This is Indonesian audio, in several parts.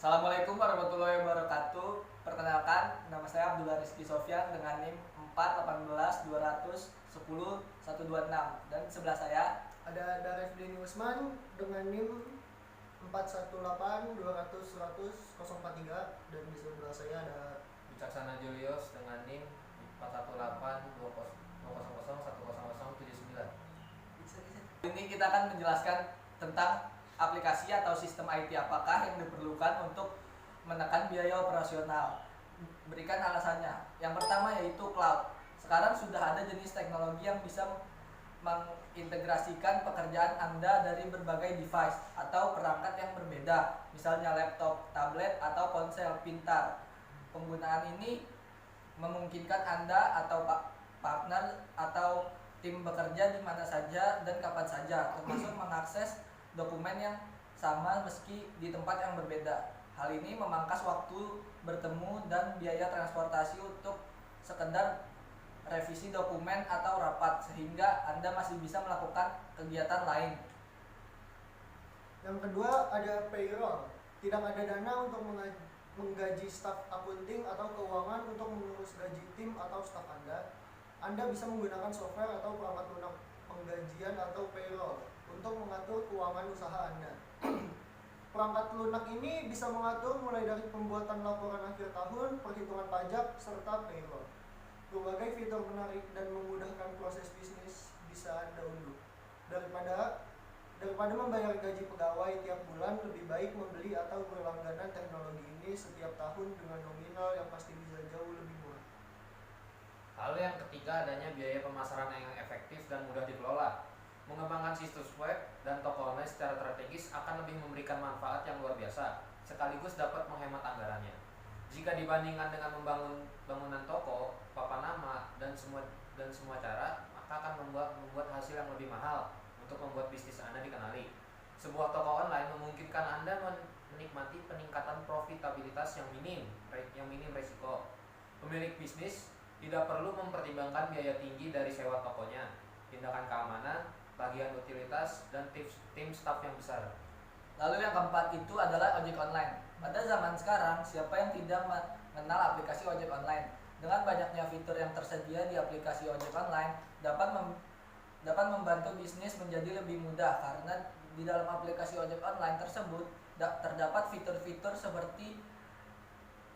Assalamualaikum warahmatullahi wabarakatuh. Perkenalkan, nama saya Abdullah Rizky Sofyan dengan NIM 418210126 dan sebelah saya Ada Daref Deni Usman dengan NIM 41820010043 dan di sebelah saya ada Wicaksana Julius dengan NIM 4182000100079. ini kita akan menjelaskan tentang aplikasi atau sistem IT apakah yang diperlukan untuk menekan biaya operasional. Berikan alasannya. Yang pertama yaitu cloud. Sekarang sudah ada jenis teknologi yang bisa mengintegrasikan pekerjaan Anda dari berbagai device atau perangkat yang berbeda, misalnya laptop, tablet, atau ponsel pintar. Penggunaan ini memungkinkan Anda atau partner atau tim bekerja di mana saja dan kapan saja, termasuk mengakses dokumen yang sama meski di tempat yang berbeda. Hal ini memangkas waktu bertemu dan biaya transportasi untuk sekedar revisi dokumen atau rapat, sehingga Anda masih bisa melakukan kegiatan lain. Yang kedua ada payroll. Tidak ada dana untuk menggaji staf akunting atau keuangan untuk mengurus gaji tim atau staf Anda. Anda bisa menggunakan software atau perangkat lunak penggajian atau payroll untuk mengatur keuangan usaha Anda. Perangkat lunak ini bisa mengatur mulai dari pembuatan laporan akhir tahun, perhitungan pajak, serta payroll. Berbagai fitur menarik dan memudahkan proses bisnis bisa Anda unduh. Daripada membayar gaji pegawai tiap bulan, lebih baik membeli atau berlangganan teknologi ini setiap tahun dengan nominal yang pasti bisa jauh lebih murah. Lalu yang ketiga, adanya biaya pemasaran yang efektif dan mudah dikelola. Mengembangkan situs web dan toko online secara strategis akan lebih memberikan manfaat yang luar biasa, sekaligus dapat menghemat anggarannya. Jika dibandingkan dengan membangun bangunan toko, papan nama, dan semua cara, maka akan membuat hasil yang lebih mahal untuk membuat bisnis Anda dikenali. Sebuah toko online memungkinkan Anda menikmati peningkatan profitabilitas yang minim risiko. Pemilik bisnis tidak perlu mempertimbangkan biaya tinggi dari sewa tokonya, tindakan keamanan, bagian utilitas, dan tim staf yang besar. Lalu yang keempat itu adalah ojek online. Pada zaman sekarang, siapa yang tidak mengenal aplikasi ojek online? Dengan banyaknya fitur yang tersedia di aplikasi ojek online, dapat membantu bisnis menjadi lebih mudah karena di dalam aplikasi ojek online tersebut terdapat fitur-fitur seperti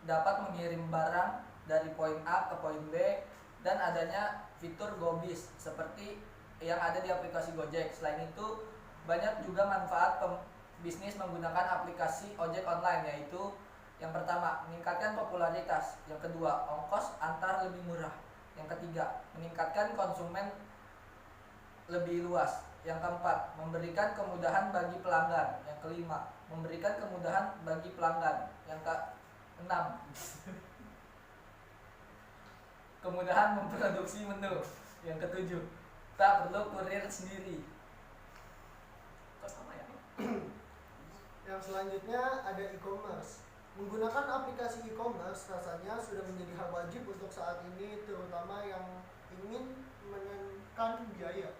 dapat mengirim barang dari poin A ke poin B dan adanya fitur GoBiz seperti yang ada di aplikasi Gojek. Selain itu, banyak juga manfaat bisnis menggunakan aplikasi ojek online, yaitu yang pertama, meningkatkan popularitas. Yang kedua, ongkos antar lebih murah. Yang ketiga, meningkatkan konsumen lebih luas. Yang keempat, memberikan kemudahan bagi pelanggan. Yang kelima, memberikan kemudahan bagi pelanggan. Yang keenam, kemudahan memproduksi menu. Yang ketujuh, tak perlu kurir sendiri. Kok sama ya? Yang selanjutnya ada e-commerce. Menggunakan aplikasi e-commerce rasanya sudah menjadi hal wajib untuk saat ini, terutama yang ingin menekan biaya.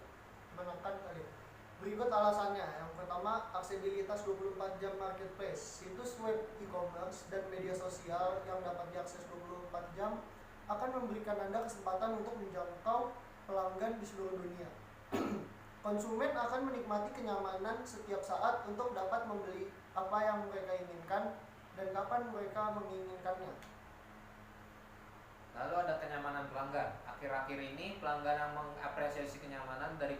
Berikut alasannya. Yang pertama, aksesibilitas 24 jam marketplace. Situs web e-commerce dan media sosial yang dapat diakses 24 jam akan memberikan Anda kesempatan untuk menjangkau pelanggan di seluruh dunia. Konsumen akan menikmati kenyamanan setiap saat untuk dapat membeli apa yang mereka inginkan dan kapan mereka menginginkannya. Lalu ada kenyamanan pelanggan. Akhir-akhir ini pelanggan yang mengapresiasi kenyamanan dari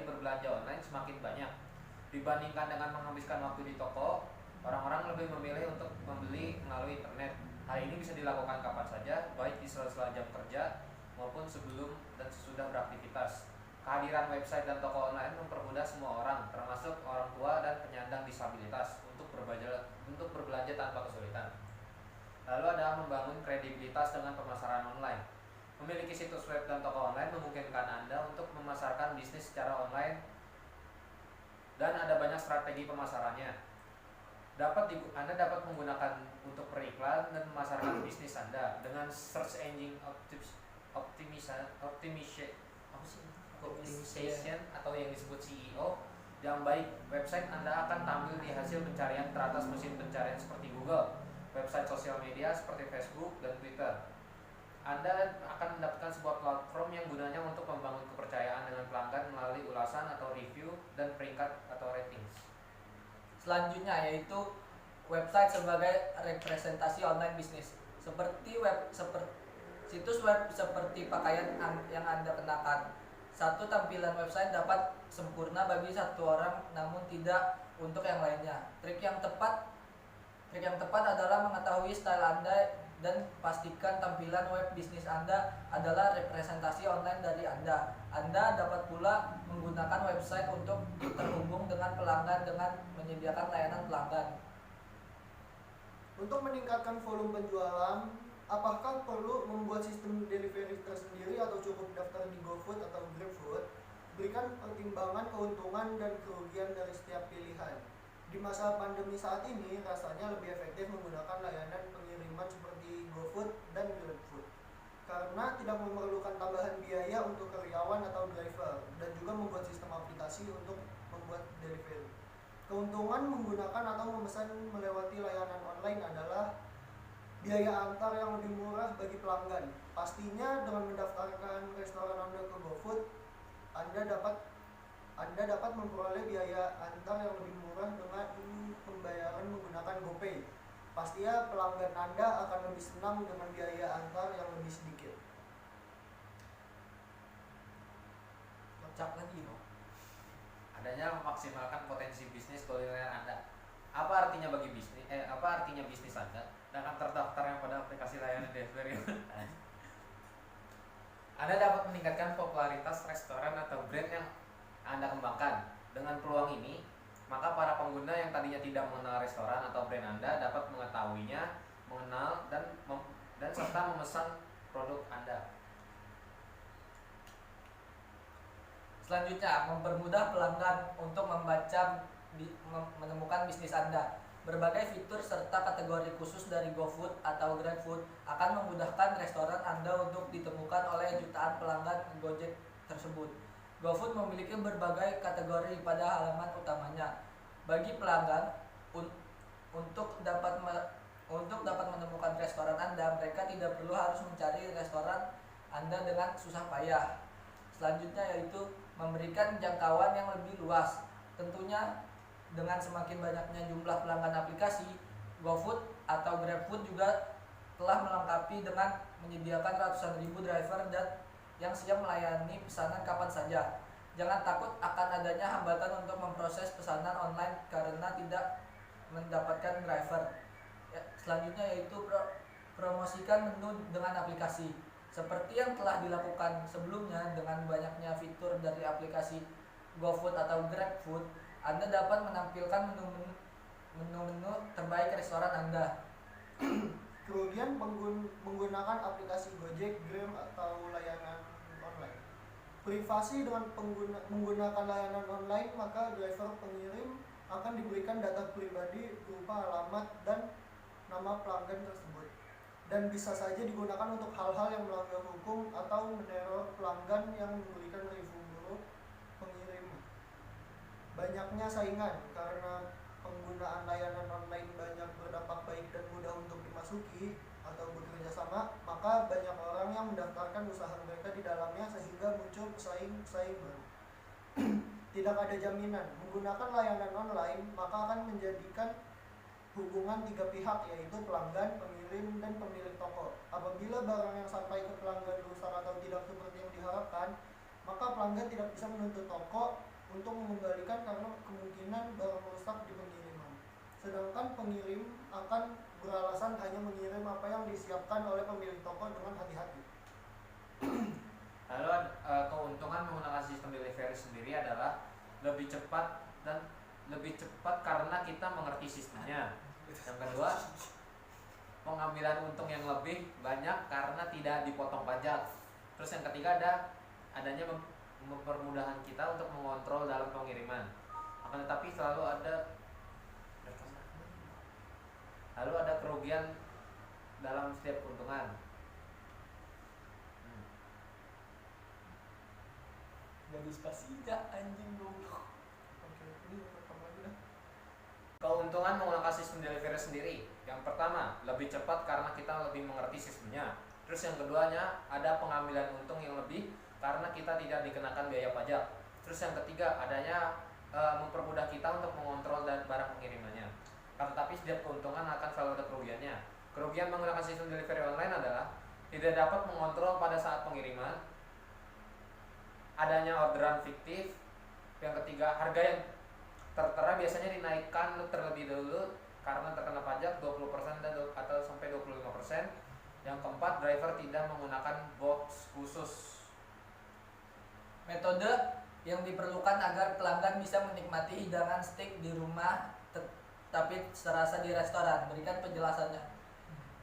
berbelanja online semakin banyak. Dibandingkan dengan menghabiskan waktu di toko, orang-orang lebih memilih untuk membeli melalui internet. Hal ini bisa dilakukan kapan saja, baik di sela-sela jam kerja maupun sebelum dan sesudah beraktivitas. Kehadiran website dan toko online mempermudah semua orang, termasuk orang tua dan penyandang disabilitas, untuk berbelanja tanpa kesulitan. Lalu ada membangun kredibilitas dengan pemasaran online. Memiliki situs web dan toko online memungkinkan Anda untuk memasarkan bisnis secara online dan ada banyak strategi pemasarannya. Anda dapat menggunakan untuk beriklan dan memasarkan bisnis Anda dengan search engine optimization atau yang disebut SEO yang baik. Website Anda akan tampil di hasil pencarian teratas mesin pencarian seperti Google, website sosial media seperti Facebook dan Twitter. Anda akan mendapatkan sebuah platform yang gunanya untuk membangun kepercayaan dengan pelanggan melalui ulasan atau review dan peringkat atau ratings. Selanjutnya yaitu website sebagai representasi online bisnis. Situs web seperti pakaian yang Anda kenakan. Satu tampilan website dapat sempurna bagi satu orang namun tidak untuk yang lainnya. Trik yang tepat adalah mengetahui style Anda dan pastikan tampilan web bisnis Anda adalah representasi online dari Anda. Anda dapat pula menggunakan website untuk terhubung dengan pelanggan dengan menyediakan layanan pelanggan. Untuk meningkatkan volume penjualan, apakah perlu membuat sistem delivery tersendiri atau cukup daftar di GoFood atau GrabFood? Berikan pertimbangan keuntungan dan kerugian dari setiap pilihan. Di masa pandemi saat ini, rasanya lebih efektif menggunakan layanan pengiriman seperti GoFood dan GrabFood karena tidak memerlukan tambahan biaya untuk karyawan atau driver dan juga membuat sistem aplikasi untuk membuat delivery. Keuntungan menggunakan atau memesan melewati layanan online adalah biaya antar yang lebih murah bagi pelanggan. Pastinya dengan mendaftarkan restoran Anda ke GoFood, Anda dapat memperoleh biaya antar yang lebih murah dengan pembayaran menggunakan GoPay. Pastinya pelanggan Anda akan lebih senang dengan biaya antar yang lebih sedikit. Ngecap lagi dong. Adanya memaksimalkan potensi bisnis kuliner Anda. Apa artinya bisnis Anda? Dengan terdaftar yang pada aplikasi layanan delivery. Anda dapat meningkatkan popularitas restoran atau brand yang Anda kembangkan. Dengan peluang ini, maka para pengguna yang tadinya tidak mengenal restoran atau brand Anda dapat mengetahuinya, mengenal dan serta memesan produk Anda. Selanjutnya, mempermudah pelanggan untuk menemukan bisnis Anda. Berbagai fitur serta kategori khusus dari GoFood atau GrabFood akan memudahkan restoran Anda untuk ditemukan oleh jutaan pelanggan Gojek tersebut. GoFood memiliki berbagai kategori pada halaman utamanya. Bagi pelanggan untuk dapat menemukan restoran Anda, mereka tidak perlu harus mencari restoran Anda dengan susah payah. Selanjutnya yaitu memberikan jangkauan yang lebih luas. Tentunya dengan semakin banyaknya jumlah pelanggan aplikasi, GoFood atau GrabFood juga telah melengkapi dengan menyediakan ratusan ribu driver dan yang siap melayani pesanan kapan saja. Jangan takut akan adanya hambatan untuk memproses pesanan online karena tidak mendapatkan driver. Selanjutnya yaitu promosikan menu dengan aplikasi. Seperti yang telah dilakukan sebelumnya dengan banyaknya fitur dari aplikasi GoFood atau GrabFood, Anda dapat menampilkan menu-menu terbaik restoran Anda. Kerugian menggunakan aplikasi Gojek, Grab atau layanan online. Privasi dengan menggunakan layanan online, maka driver pengirim akan diberikan data pribadi berupa alamat dan nama pelanggan tersebut. Dan bisa saja digunakan untuk hal-hal yang melanggar hukum atau meneror pelanggan yang memberikan review buruk pengirim. Banyaknya saingan karena penggunaan layanan online banyak berdampak baik dan mudah untuk dimasuki atau bekerja sama, maka banyak orang yang mendaftarkan usaha mereka di dalamnya sehingga muncul pesaing-pesaing baru. Tidak ada jaminan. Menggunakan layanan online maka akan menjadikan hubungan tiga pihak, yaitu pelanggan, pengirim, dan pemilik toko. Apabila barang yang sampai ke pelanggan rusak atau tidak seperti yang diharapkan, maka pelanggan tidak bisa menuntut toko untuk mengembalikan karena kemungkinan barang rusak di pengiriman. Sedangkan pengirim akan beralasan hanya mengirim apa yang disiapkan oleh pemilik toko dengan hati-hati. Lalu keuntungan menggunakan sistem delivery sendiri adalah lebih cepat karena kita mengerti sistemnya. Yang kedua, pengambilan untung yang lebih banyak karena tidak dipotong pajak. Terus yang ketiga adanya mempermudahkan kita untuk mengontrol dalam pengiriman. Akan tetapi selalu ada kerugian dalam setiap keuntungan. Gak spasinya anjing goblok. Oke. Keuntungan menggunakan sistem delivery sendiri. Yang pertama, lebih cepat karena kita lebih mengerti sistemnya. Terus yang keduanya, ada pengambilan untung yang lebih karena kita tidak dikenakan biaya pajak. Terus yang ketiga, adanya mempermudah kita untuk mengontrol dan barang pengirimannya. Tetapi setiap keuntungan akan selalu ada kerugiannya. Kerugian menggunakan sistem delivery online adalah tidak dapat mengontrol pada saat pengiriman, adanya orderan fiktif. Yang ketiga, harga yang tertera biasanya dinaikkan terlebih dahulu karena terkena pajak 20% atau sampai 25%. Yang keempat, driver tidak menggunakan box khusus. Metode yang diperlukan agar pelanggan bisa menikmati hidangan steak di rumah tapi serasa di restoran. Berikan penjelasannya.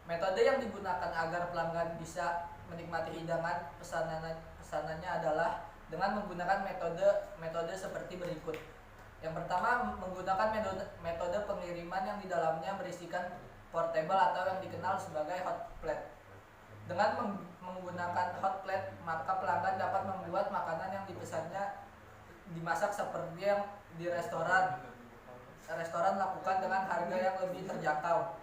Metode yang digunakan agar pelanggan bisa menikmati hidangan pesanannya adalah dengan menggunakan metode seperti berikut. Yang pertama, menggunakan metode pengiriman yang di dalamnya berisikan portable atau yang dikenal sebagai hot plate. Dengan menggunakan hot plate, maka pelanggan dapat membuat makanan yang dipesannya dimasak seperti yang di restoran lakukan dengan harga yang lebih terjangkau.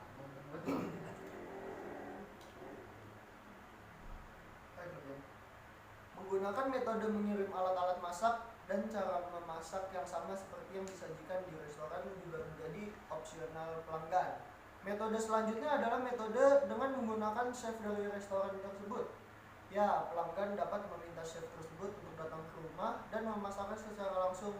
Menggunakan metode mengirim alat-alat masak dan cara memasak yang sama seperti yang disajikan di restoran juga menjadi opsional pelanggan. Metode selanjutnya adalah metode dengan menggunakan chef dari restoran tersebut. Ya, pelanggan dapat meminta chef tersebut untuk datang ke rumah dan memasaknya secara langsung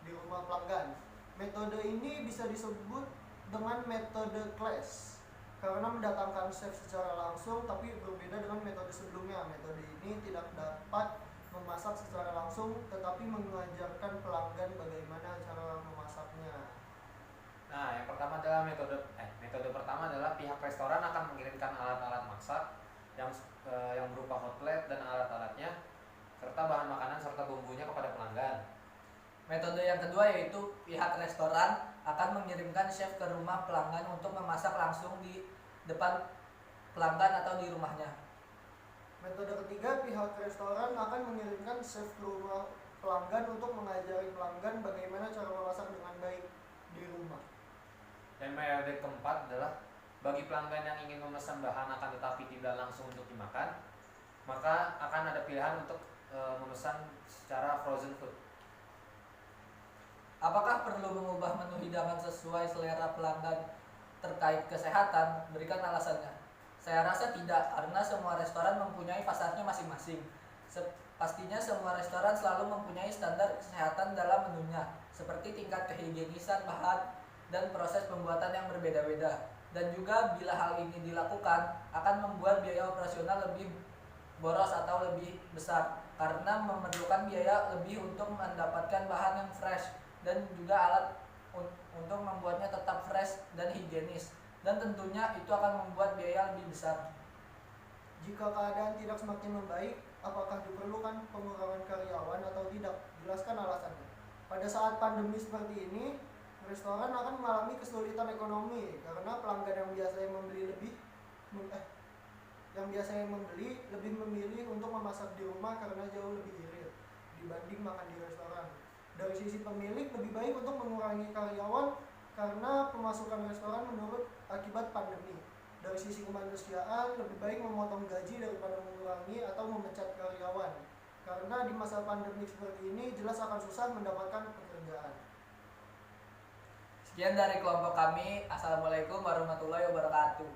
di rumah pelanggan. Metode ini bisa disebut dengan metode class karena mendatangkan chef secara langsung, tapi berbeda dengan metode sebelumnya. Metode ini tidak dapat memasak secara langsung tetapi mengajarkan pelanggan bagaimana cara memasaknya. Nah, yang pertama adalah metode pertama adalah pihak restoran akan mengirimkan alat-alat masak yang berupa hot plate dan alat-alatnya serta bahan makanan serta bumbunya kepada pelanggan. Metode yang kedua yaitu pihak restoran akan mengirimkan chef ke rumah pelanggan untuk memasak langsung di depan pelanggan atau di rumahnya. Metode ketiga, pihak restoran akan mengirimkan chef ke rumah pelanggan untuk mengajari pelanggan bagaimana cara memasak dengan baik di rumah. Dan metode keempat adalah bagi pelanggan yang ingin memesan bahan akan tetapi tidak langsung untuk dimakan, maka akan ada pilihan untuk memesan secara frozen food. Apakah perlu mengubah menu hidangan sesuai selera pelanggan terkait kesehatan? Berikan alasannya. Saya rasa tidak, karena semua restoran mempunyai pasarnya masing-masing. Pastinya semua restoran selalu mempunyai standar kesehatan dalam menunya, seperti tingkat kehigienisan bahan dan proses pembuatan yang berbeda-beda. Dan juga bila hal ini dilakukan, akan membuat biaya operasional lebih boros atau lebih besar, karena memerlukan biaya lebih untuk mendapatkan bahan yang fresh dan juga alat untuk membuatnya tetap fresh dan higienis. Dan tentunya itu akan membuat biaya lebih besar. Jika keadaan tidak semakin membaik, apakah diperlukan pengurangan karyawan atau tidak? Jelaskan alasannya. Pada saat pandemi seperti ini, restoran akan mengalami kesulitan ekonomi karena pelanggan yang biasanya membeli lebih memilih untuk memasak di rumah karena jauh lebih irit dibanding makan di restoran. Dari sisi pemilik, lebih baik untuk mengurangi karyawan karena pemasukan restoran menurun akibat pandemi. Dari sisi kemanusiaan, lebih baik memotong gaji daripada mengurangi atau memecat karyawan. Karena di masa pandemi seperti ini jelas akan susah mendapatkan pekerjaan. Sekian dari kelompok kami. Assalamualaikum warahmatullahi wabarakatuh.